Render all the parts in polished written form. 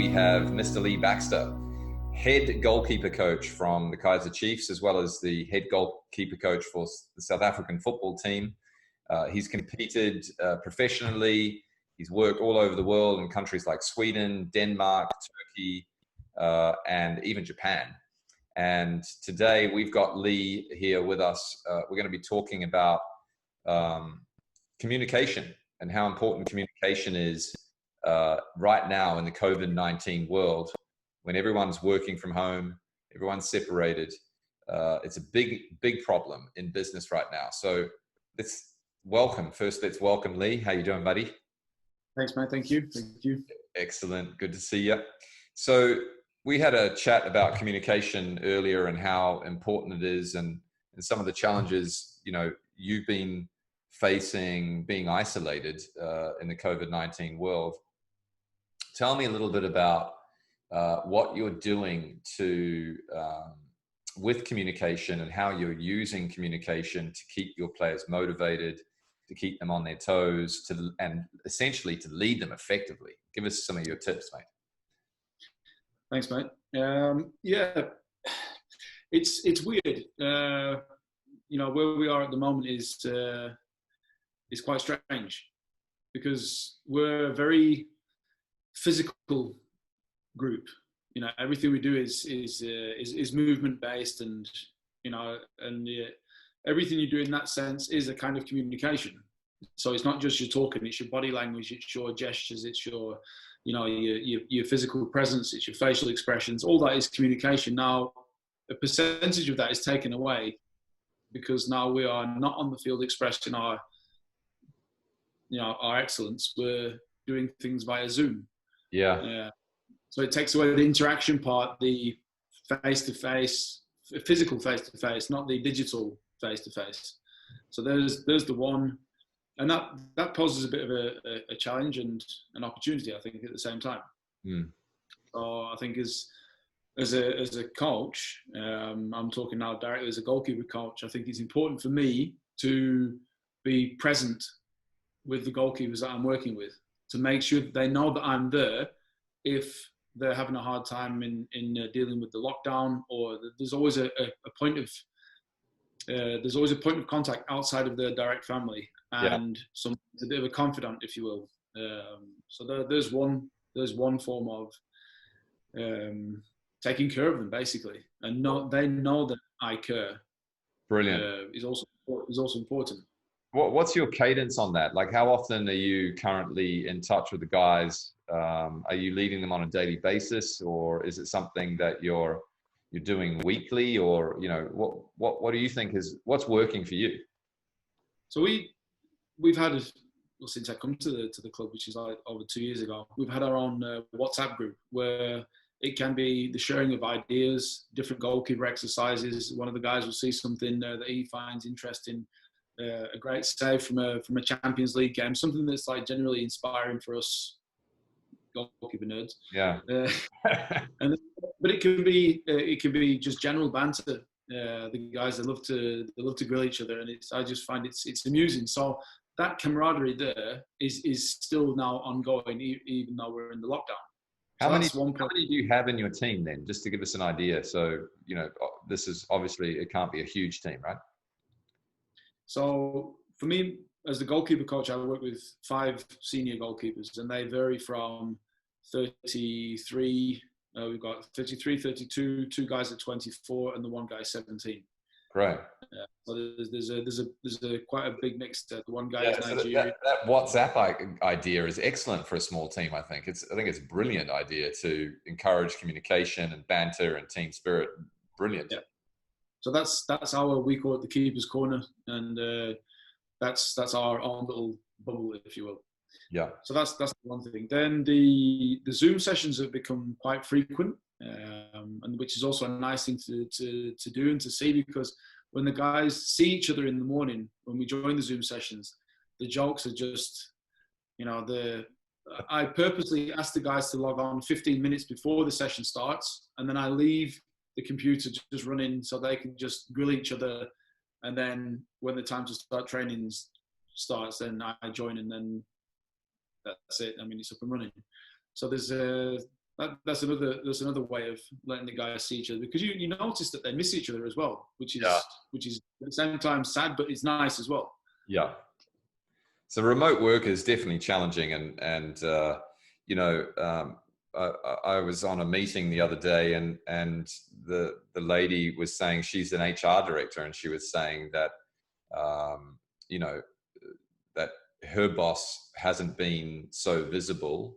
we have Mr. Lee Baxter, head goalkeeper coach from the Kaiser Chiefs, as well as the head goalkeeper coach for the South African football team. He's competed professionally. He's worked all over the world in countries like Sweden, Denmark, Turkey, and even Japan. And today we've got Lee here with us. We're going to be talking about communication and how important communication is right now in the COVID-19 world, when everyone's working from home, everyone's separated. It's a big problem in business right now. So let's welcome Lee. How you doing, buddy? Thanks, man. Thank you. Excellent. Good to see you. So we had a chat about communication earlier and how important it is, and some of the challenges, you've been facing being isolated in the COVID-19 world. Tell me a little bit about what you're doing with communication and how you're using communication to keep your players motivated, to keep them on their toes, and essentially to lead them effectively. Give us some of your tips, mate. Thanks, mate. Yeah, it's weird. Where we are at the moment is quite strange, because we're a very physical group. Everything we do is movement based, and everything you do in that sense is a kind of communication. So it's not just your talking; it's your body language, it's your gestures, it's your your physical presence, it's your facial expressions. All that is communication. Now, a percentage of that is taken away because now we are not on the field expressing our excellence. We're doing things via Zoom. Yeah. So it takes away the interaction part, the face-to-face, physical face-to-face, not the digital face-to-face. So there's the one, and that poses a bit of a challenge and an opportunity, I think, at the same time. So I think as a coach, I'm talking now directly as a goalkeeper coach, I think it's important for me to be present with the goalkeepers that I'm working with, to make sure that they know that I'm there if they're having a hard time in dealing with the lockdown, or there's always a point of contact outside of their direct family, and a bit of a confidant, if you will. So there's one form of taking care of them, basically, and they know that I care. Brilliant. Is also important. What's your cadence on that? Like, how often are you currently in touch with the guys? Are you leading them on a daily basis, or is it something that you're doing weekly, or what do you think what's working for you? So we've had, since I come to the club, which is like over 2 years ago, we've had our own WhatsApp group where it can be the sharing of ideas, different goalkeeper exercises. One of the guys will see something that he finds interesting. A great save from a Champions League game, something that's like generally inspiring for us goalkeeper nerds. Yeah. But it can be just general banter. The guys, they love to grill each other, and I just find it's amusing. So that camaraderie there is still now ongoing, even though we're in the lockdown. How many do you have in your team then, just to give us an idea? So this is obviously, it can't be a huge team, right? So for me, as the goalkeeper coach, I work with 5 senior goalkeepers, and they vary from 33. We've got 33, 32, 2 guys at 24, and the one guy 17. Great. So there's a quite a big mix there. The one guy is Nigeria. That WhatsApp idea is excellent for a small team. I think it's a brilliant idea to encourage communication and banter and team spirit. Brilliant. Yeah. So that's we call it the keeper's corner, and that's our own little bubble, if you will. Yeah. So that's the one thing. Then the Zoom sessions have become quite frequent, and which is also a nice thing to do and to see, because when the guys see each other in the morning, when we join the Zoom sessions, the jokes are just, I purposely ask the guys to log on 15 minutes before the session starts, and then I leave the computer just running so they can just grill each other, and then when the time to start training starts, then I join, and then that's it. I mean, it's up and running. So there's that's another way of letting the guys see each other, because you notice that they miss each other as well, which is at the same time sad, but it's nice as well. Yeah. So remote work is definitely challenging, and I was on a meeting the other day, and the lady was saying she's an HR director, and she was saying that you know that her boss hasn't been so visible,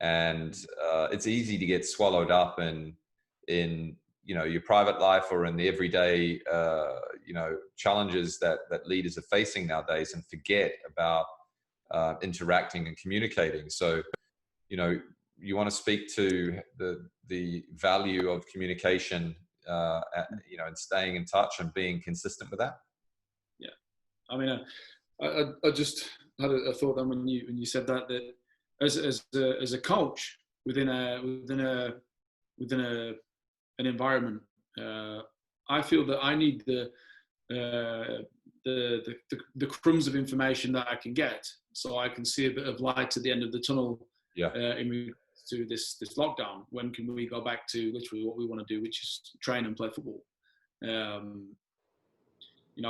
and it's easy to get swallowed up in your private life or in the everyday challenges that leaders are facing nowadays, and forget about interacting and communicating. So you want to speak to the value of communication, and staying in touch and being consistent with that. Yeah, I mean, I just had a thought then when you said that as a coach within an environment, I feel that I need the crumbs of information that I can get, so I can see a bit of light at the end of the tunnel. Yeah. In regards to this lockdown, when can we go back to literally what we want to do, which is train and play football?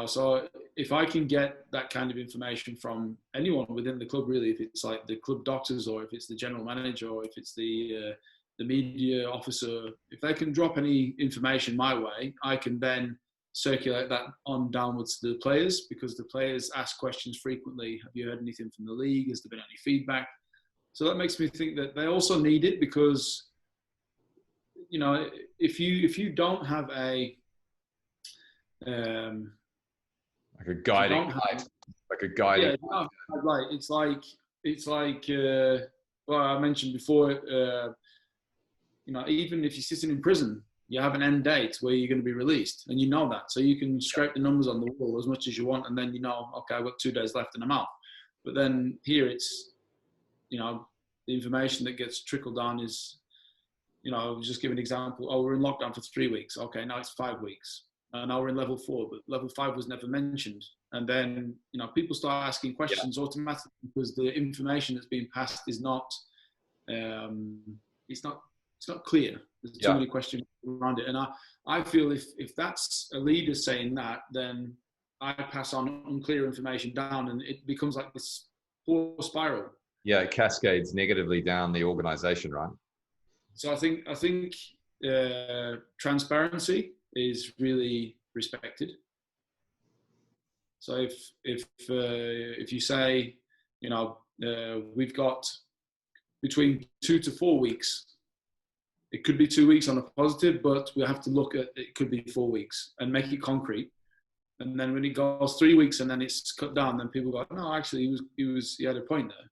So if I can get that kind of information from anyone within the club, really, if it's like the club doctors, or if it's the general manager, or if it's the media officer, if they can drop any information my way, I can then circulate that on downwards to the players, because the players ask questions frequently. Have you heard anything from the league? Has there been any feedback? So that makes me think that they also need it, because, if you don't have a like a guiding light, yeah, right. It's like well, I mentioned before, even if you're sitting in prison, you have an end date where you're going to be released, and you know that, so you can scrape the numbers on the wall as much as you want, and then okay, I've got 2 days left and I'm out. But then here it's, the information that gets trickled down is, just give an example. Oh, we're in lockdown for 3 weeks. Okay, now it's 5 weeks. Now we're in level 4, but level 5 was never mentioned. And then, people start asking questions automatically, because the information that's being passed is not, it's not clear. There's too many questions around it. And I feel if that's a leader saying that, then I pass on unclear information down, and it becomes like this poor spiral. Yeah, it cascades negatively down the organization, right? So I think transparency is really respected. So if you say, we've got between 2 to 4 weeks, it could be 2 weeks on a positive, but we have to look at, it could be 4 weeks, and make it concrete. And then when it goes 3 weeks and then it's cut down, then people go, no, actually he had a point there.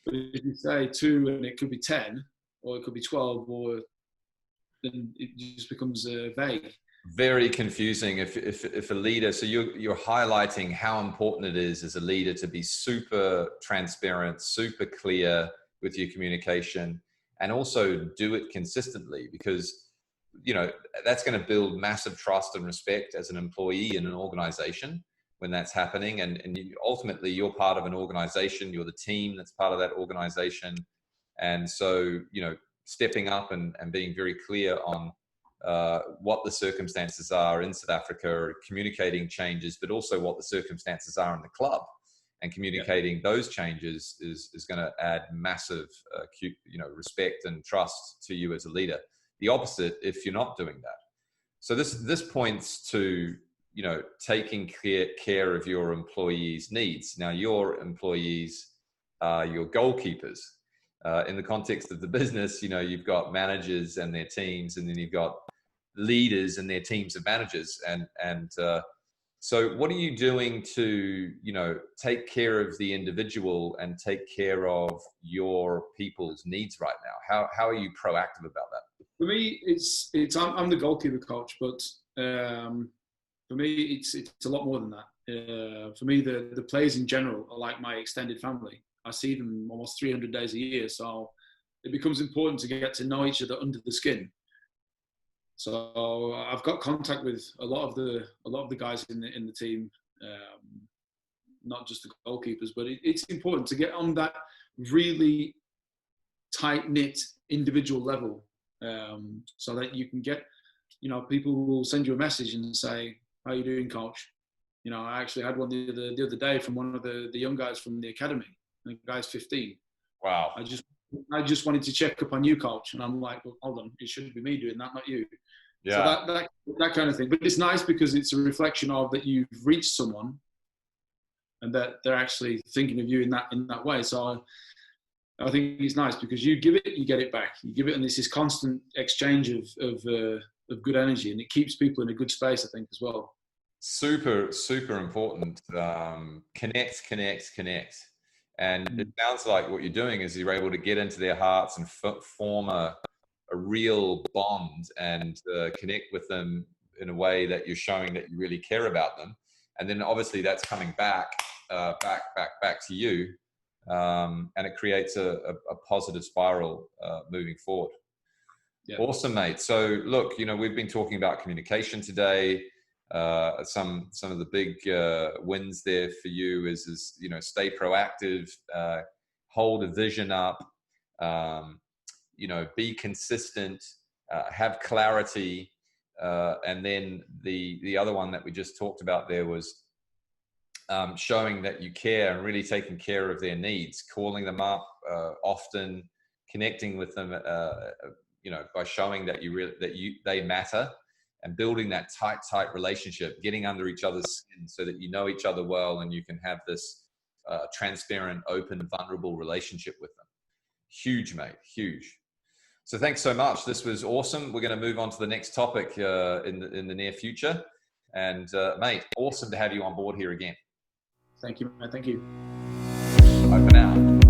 But if you say 2 and it could be 10, or it could be 12, or then it just becomes vague. Very confusing if a leader, so you're highlighting how important it is as a leader to be super transparent, super clear with your communication, and also do it consistently, because that's going to build massive trust and respect as an employee in an organization when that's happening. And ultimately you're part of an organization, you're the team that's part of that organization. And so, stepping up and being very clear on what the circumstances are in South Africa, communicating changes, but also what the circumstances are in the club, and communicating those changes is going to add massive, respect and trust to you as a leader. The opposite if you're not doing that. So this points to, taking care of your employees' needs. Now, your employees are your goalkeepers. In the context of the business, you've got managers and their teams, and then you've got leaders and their teams of managers. And so what are you doing to, take care of the individual and take care of your people's needs right now? How are you proactive about that? For me, I'm the goalkeeper coach, but for me, it's a lot more than that. For me, the players in general are like my extended family. I see them almost 300 days a year, so it becomes important to get to know each other under the skin. So I've got contact with a lot of the guys in the team, not just the goalkeepers, but it's important to get on that really tight-knit individual level, so that you can get, people will send you a message and say, "How are you doing, coach?" I actually had one the other day from one of the young guys from the academy. The guy's 15. Wow. I just wanted to check up on you, coach. And I'm like, well, hold on, it should be me doing that, not you. Yeah. So that kind of thing. But it's nice because it's a reflection of that you've reached someone and that they're actually thinking of you in that way. So I think it's nice because you give it, you get it back. You give it, and it's this constant exchange of good energy, and it keeps people in a good space, I think, as well. Super, super important. Connect. And it sounds like what you're doing is you're able to get into their hearts and form a real bond and connect with them in a way that you're showing that you really care about them. And then obviously that's coming back to you. And it creates a positive spiral moving forward. Yeah. Awesome, mate. So look, we've been talking about communication today. Some of the big wins there for you is stay proactive, hold a vision up, be consistent, have clarity, and then the other one that we just talked about there was showing that you care and really taking care of their needs, calling them up often, connecting with them, by showing that they matter. And building that tight relationship, getting under each other's skin so that you know each other well and you can have this transparent, open, vulnerable relationship with them. Huge, mate, huge. So thanks so much. This was awesome. We're going to move on to the next topic in the near future. And mate, awesome to have you on board here again. Thank you, mate. Thank you. Bye for now.